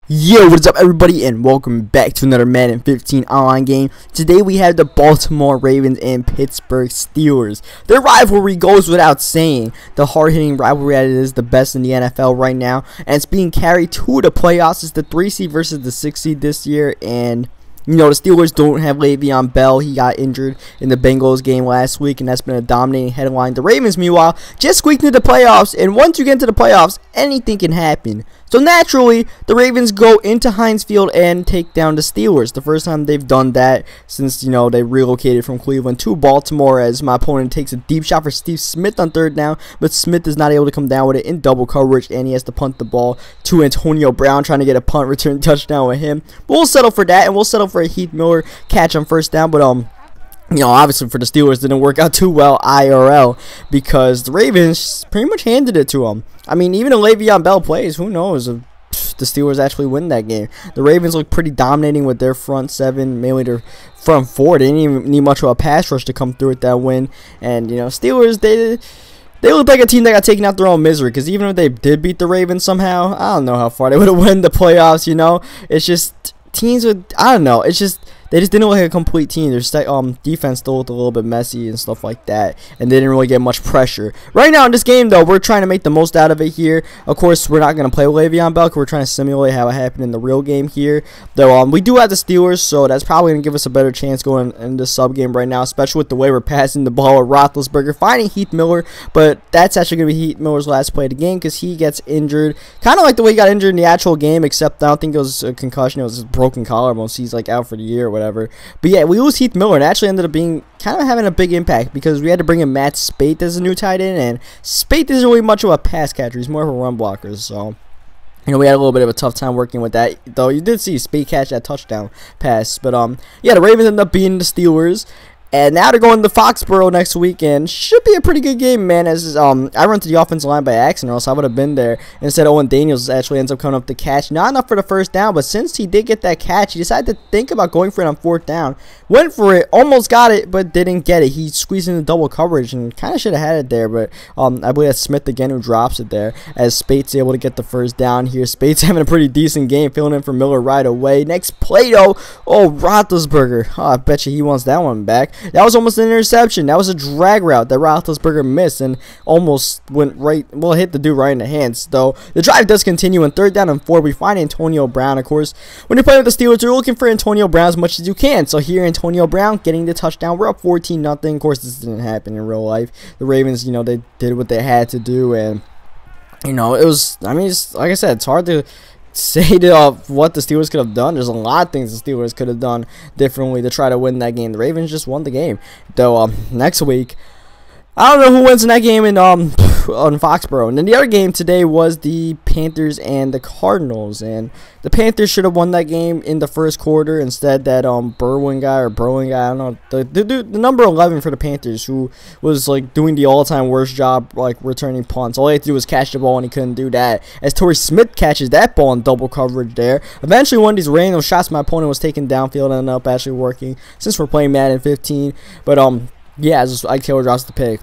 Yo, what is up everybody, and welcome back to another Madden 15 online game. Today we have the Baltimore Ravens and Pittsburgh Steelers. Their rivalry goes without saying. The hard-hitting rivalry that is the best in the NFL right now, and it's being carried to the playoffs. It's the 3 seed versus the 6 seed this year, and you know, the Steelers don't have Le'Veon Bell. He got injured in the Bengals game last week, and that's been a dominating headline. The Ravens, meanwhile, just squeaked into the playoffs, and once you get into the playoffs, anything can happen. So naturally, the Ravens go into HEINZ Field and take down the Steelers. The first time they've done that since, you know, they relocated from Cleveland to Baltimore, as my opponent takes a deep shot for Steve Smith on third down, but Smith is not able to come down with it in double coverage, and he has to punt the ball to Antonio Brown, trying to get a punt return touchdown with him. But we'll settle for that, and we'll settle for a Heath Miller catch on first down, but you know, obviously for the Steelers, didn't work out too well IRL because the Ravens pretty much handed it to them. I mean, even if Le'Veon Bell plays, who knows if the Steelers actually win that game. The Ravens look pretty dominating with their front seven, mainly their front four. They didn't even need much of a pass rush to come through with that win. And, you know, Steelers, they look like a team that got taken out their own misery, because even if they did beat the Ravens somehow, I don't know how far they would have won the playoffs, you know. It's just teams with, I don't know, it's just they just didn't look like a complete team. Their defense still looked a little bit messy and stuff like that, and they didn't really get much pressure. Right now in this game, though, we're trying to make the most out of it here. Of course, we're not going to play with Le'Veon Bell, because we're trying to simulate how it happened in the real game here. Though we do have the Steelers, so that's probably going to give us a better chance going in the sub game right now, especially with the way we're passing the ball with Roethlisberger, finding Heath Miller. But that's actually going to be Heath Miller's last play of the game, because he gets injured, kind of like the way he got injured in the actual game, except I don't think it was a concussion. It was a broken collarbone, so he's like out for the year or whatever. But yeah, we lose Heath Miller, and actually ended up being kind of having a big impact, because we had to bring in Matt Spate as a new tight end, and Spate isn't really much of a pass catcher. He's more of a run blocker, so you know, we had a little bit of a tough time working with that, though you did see Spate catch that touchdown pass. But yeah, the Ravens ended up beating the Steelers. And now they're going to Foxborough next weekend. Should be a pretty good game, man. As I run to the offensive line by accident, or else I would have been there. Instead, Owen Daniels actually ends up coming up the catch. Not enough for the first down, but since he did get that catch, he decided to think about going for it on fourth down. Went for it, almost got it, but didn't get it. He squeezed into double coverage and kind of should have had it there. But I believe that's Smith again who drops it there, as Spate's able to get the first down here. Spate's having a pretty decent game, filling in for Miller right away. Next play, though. Oh, Roethlisberger. Oh, I bet you he wants that one back. That was almost an interception. That was a drag route that Roethlisberger missed and almost went right, well, hit the dude right in the hands. Though the drive does continue, and third down and 4, we find Antonio Brown. Of course, when you're playing with the Steelers, you're looking for Antonio Brown as much as you can. So here, Antonio Brown getting the touchdown. We're up 14-0. Of course, this didn't happen in real life. The Ravens, you know, they did what they had to do, and you know, it was, I mean, it's, like I said, it's hard to say what the Steelers could have done. There's a lot of things the Steelers could have done differently to try to win that game. The Ravens just won the game. Though next week, I don't know who wins in that game in on Foxborough. And then the other game today was the Panthers and the Cardinals, and the Panthers should have won that game in the first quarter. Instead, that Burwin guy, I don't know, the number 11 for the Panthers, who was like doing the all-time worst job like returning punts. All he had to do was catch the ball, and he couldn't do that. As Torrey Smith catches that ball in double coverage there. Eventually, one of these random shots my opponent was taking downfield ended up actually working, since we're playing Madden 15. But yeah, as Ike Taylor drops the pick.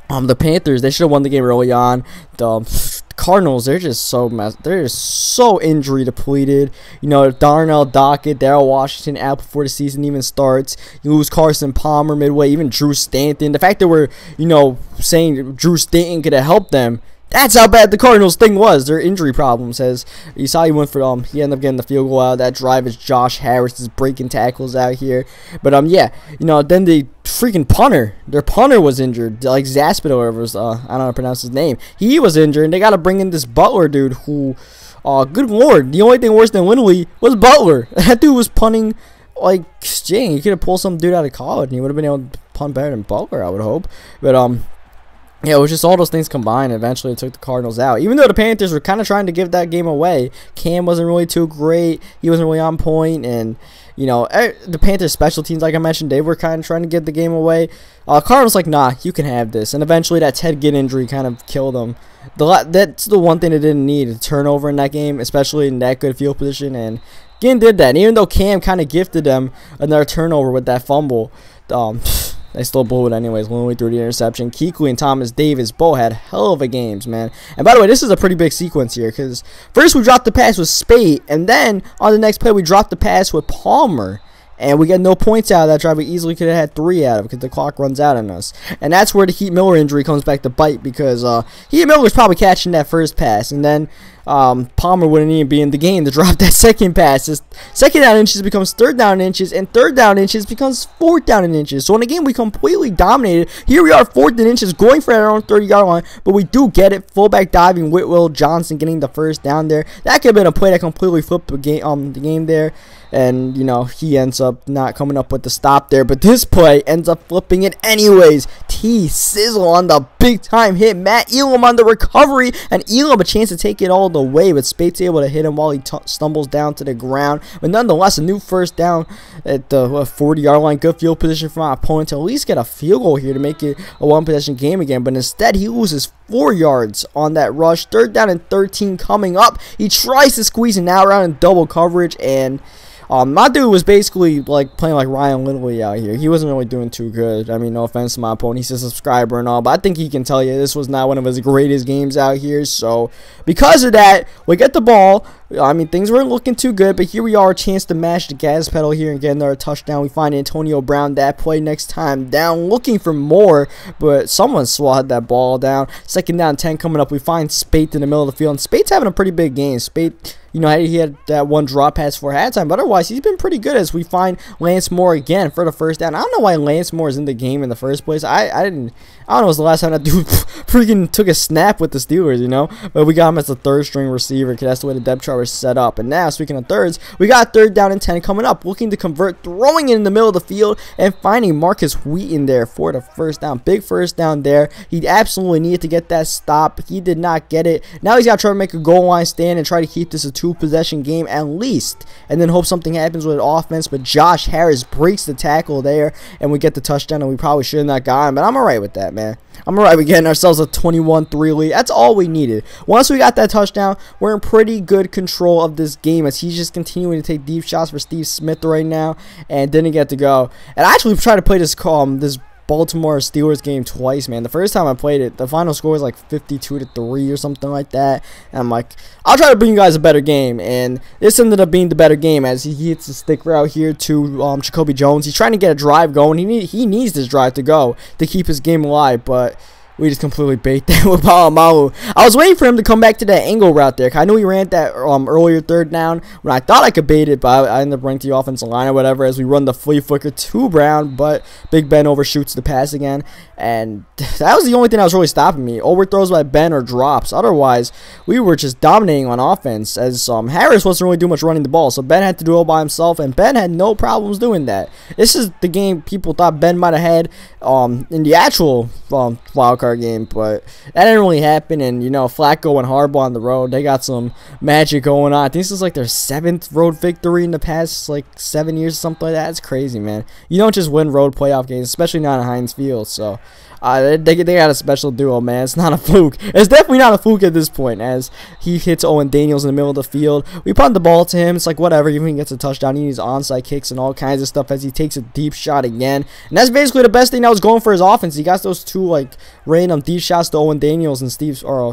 The Panthers, they should have won the game early on. The Cardinals, they're just so injury depleted. You know, Darnell Dockett, Darrell Washington out before the season even starts. You lose Carson Palmer midway, even Drew Stanton. The fact that we're, you know, saying Drew Stanton could have helped them, that's how bad the Cardinals thing was. Their injury problems. As you saw, he went for he ended up getting the field goal out of that drive as Josh Harris is breaking tackles out here. But yeah, you know, then the freaking punter, their punter was injured. Like Zaspid or whatever was, I don't know how to pronounce his name. He was injured, and they got to bring in this Butler dude who, good lord, the only thing worse than Winley was Butler. That dude was punting like, dang, he could have pulled some dude out of college, and he would have been able to punt better than Butler, I would hope. But yeah, it was just all those things combined. Eventually, it took the Cardinals out. Even though the Panthers were kind of trying to give that game away, Cam wasn't really too great. He wasn't really on point, and you know, the Panthers special teams, like I mentioned, they were kind of trying to give the game away. Cardinals like, nah, you can have this. And eventually, that Ted Ginn injury kind of killed them. That's the one thing they didn't need, a turnover in that game, especially in that good field position. And Ginn did that. And even though Cam kind of gifted them another turnover with that fumble, They still blew it anyways. Literally threw the interception. Kuechly and Thomas Davis both had hell of a games, man. And by the way, this is a pretty big sequence here because first we dropped the pass with Spate, and then on the next play we dropped the pass with Palmer. And we got no points out of that drive. We easily could have had 3 out of it because the clock runs out on us. And that's where the Heat Miller injury comes back to bite because Heat Miller's probably catching that first pass. And then Palmer wouldn't even be in the game to drop that second pass. This second down inches becomes third down inches, and third down inches becomes fourth down in inches. So in a game we completely dominated. Here we are, fourth and inches, going for our own 30-yard line, but we do get it. Fullback diving, Whitwell Johnson getting the first down there. That could have been a play that completely flipped the game there. And, you know, he ends up not coming up with the stop there. But this play ends up flipping it anyways. Sizzle on the big-time hit. Matt Elam on the recovery. And Elam a chance to take it all the way. But Spate's able to hit him while he stumbles down to the ground. But nonetheless, a new first down at the 40-yard line. Good field position for my opponent to at least get a field goal here to make it a one-possession game again. But instead, he loses 4 yards on that rush. Third down and 13 coming up. He tries to squeeze an out route in double coverage. And my dude was basically like playing like Ryan Lindley out here. He wasn't really doing too good. I mean, no offense to my opponent. He's a subscriber and all, but I think he can tell you this was not one of his greatest games out here. So because of that, we get the ball. I mean, things weren't looking too good, but here we are, a chance to mash the gas pedal here and get another touchdown. We find Antonio Brown that play next time down, looking for more, but someone swatted that ball down. Second down, 10 coming up. We find Spate in the middle of the field, and Spate's having a pretty big game. Spate, you know, he had that one drop pass for halftime, but otherwise he's been pretty good as we find Lance Moore again for the first down. I don't know why Lance Moore is in the game in the first place. I don't know, it was the last time that dude freaking took a snap with the Steelers, you know, but we got him as the third string receiver because that's the way the depth chart was set up. And now, speaking of thirds, we got third down and 10 coming up, looking to convert, throwing it in the middle of the field and finding Marcus Wheaton there for the first down. Big first down there. He absolutely needed to get that stop. He did not get it. Now he's got to try to make a goal line stand and try to keep this a 2-possession game at least, and then hope something happens with offense. But Josh Harris breaks the tackle there, and we get the touchdown, and we probably should have not gotten, but I'm alright with that, man. I'm alright with getting ourselves a 21-3 lead. That's all we needed. Once we got that touchdown, we're in pretty good control of this game as he's just continuing to take deep shots for Steve Smith right now and didn't get to go. And I actually tried to play this Baltimore Steelers game twice, man. The first time I played it, the final score was like 52-3 or something like that. And I'm like, I'll try to bring you guys a better game. And this ended up being the better game as he hits the stick route here to Jacoby Jones. He's trying to get a drive going. He needs this drive to go to keep his game alive, but we just completely bait that with Palomalu. I was waiting for him to come back to that angle route there. I knew he ran that earlier third down when I thought I could bait it, but I ended up running to the offensive line or whatever as we run the flea flicker to Brown, but Big Ben overshoots the pass again. And that was the only thing that was really stopping me. Overthrows by Ben or drops. Otherwise, we were just dominating on offense as Harris wasn't really doing much running the ball. So Ben had to do it all by himself, and Ben had no problems doing that. This is the game people thought Ben might have had in the actual wild card game, but that didn't really happen. And, you know, Flacco and Harbaugh on the road, they got some magic going on. I think this is like their 7th road victory in the past like 7 years or something like that. It's crazy, man. You don't just win road playoff games, especially not at HEINZ Field. So they got a special duo, man. It's not a fluke. It's definitely not a fluke at this point as he hits Owen Daniels in the middle of the field. We punt the ball to him. It's like whatever. Even he gets a touchdown, he needs onside kicks and all kinds of stuff as he takes a deep shot again. And that's basically the best thing that was going for his offense. He got those two like random deep shots to Owen Daniels and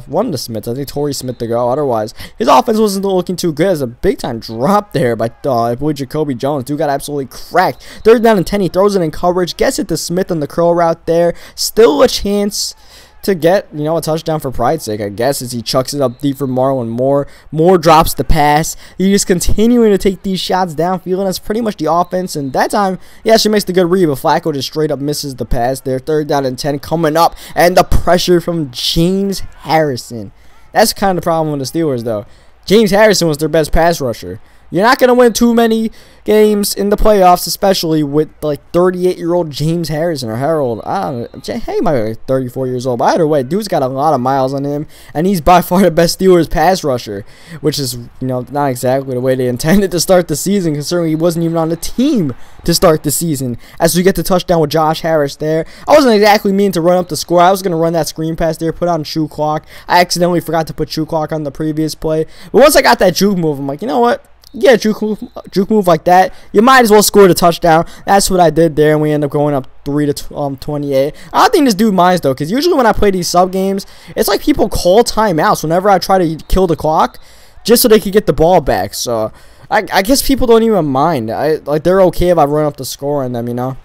one of the Smiths. I think Torrey Smith to go. Otherwise, his offense wasn't looking too good. As a big time drop there by I believe Jacoby Jones. Dude got absolutely cracked. Third down and 10. He throws it in coverage. Gets it to Smith on the curl route there. Still a chance to get, you know, a touchdown for pride's sake, I guess, as he chucks it up deep for Marlon Moore. Moore drops the pass. He's just continuing to take these shots downfield, and that's pretty much the offense. And that time, he actually makes the good read, but Flacco just straight up misses the pass there. Third down and 10 coming up, and the pressure from James Harrison. That's kind of the problem with the Steelers, though. James Harrison was their best pass rusher. You're not going to win too many games in the playoffs, especially with like 38-year-old James Harrison or Harold. I don't know. He might be 34 years old, but either way, dude's got a lot of miles on him, and he's by far the best Steelers pass rusher, which is, you know, not exactly the way they intended to start the season, considering he wasn't even on the team to start the season. As we get the touchdown with Josh Harris there, I wasn't exactly meaning to run up the score. I was going to run that screen pass there, put on shoe clock. I accidentally forgot to put shoe clock on the previous play, but once I got that juke move, I'm like, you know what? yeah, juke move like that, you might as well score the touchdown. That's what I did there, and we end up going up 3-28. I don't think this dude minds though, because usually when I play these sub games, it's like people call timeouts whenever I try to kill the clock, just so they can get the ball back. So I guess people don't even mind. Like they're okay if I run up the score on them, you know.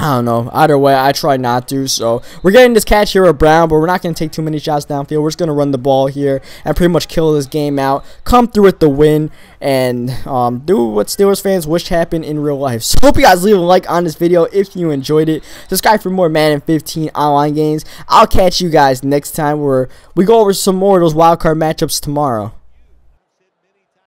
I don't know. Either way, I try not to. So we're getting this catch here with Brown, but we're not going to take too many shots downfield. We're just going to run the ball here and pretty much kill this game out. Come through with the win and do what Steelers fans wish happened in real life. So hope you guys leave a like on this video if you enjoyed it. Subscribe for more Madden 15 online games. I'll catch you guys next time where we go over some more of those wildcard matchups tomorrow.